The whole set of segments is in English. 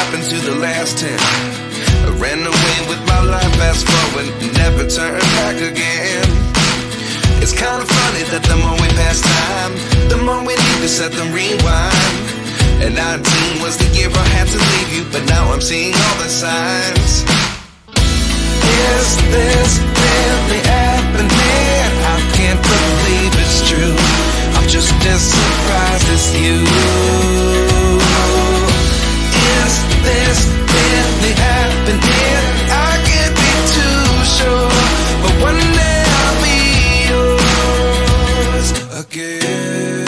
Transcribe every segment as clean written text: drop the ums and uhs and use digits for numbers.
happened to the last 10? I ran away with my life, fast forward, never turn back again. It's kind of funny that the more we pass time, the more we need to set them rewind. And 19 was the year I had to leave you, but now I'm seeing all the signs. Is this really happening? I can't believe it's true. I'm just as surprised as you. Is this really happening? I can't be too sure, but one day I'll be yours again.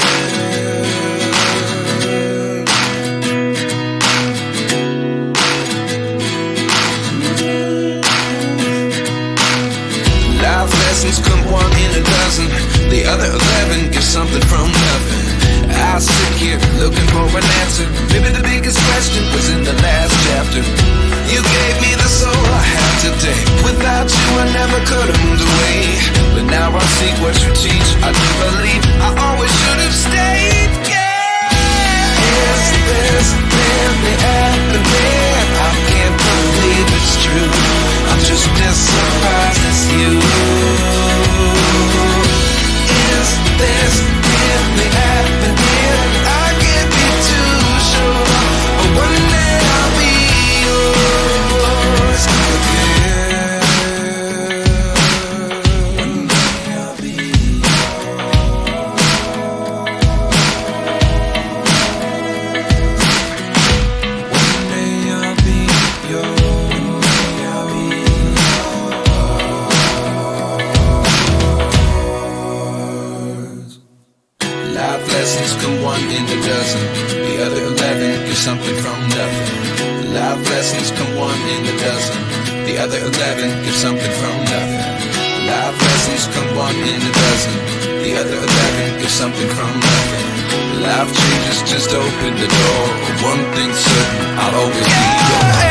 Life lessons come one in a dozen. The other 11 give something from nothing. I sit here looking for an answer. Maybe the biggest question was in the last chapter. You gave me the soul I have today. Without you I never could have moved away. But now I see what you teach. I do believe I always should have stayed. Yeah. Is this really happening? I can't believe it's true. I'm just as surprised as you. Is this really happening? I can't be too sure, but one day I'll be yours again. One day I'll be yours. One day I'll be yours. I'll be yours. Life lessons come one in a dozen. The other 11 give something from nothing. Life lessons come one in a dozen. The other 11 give something from nothing. Life lessons come one in a dozen. The other 11 give something from nothing. Life changes just open the door. One thing's certain, I'll always be yours.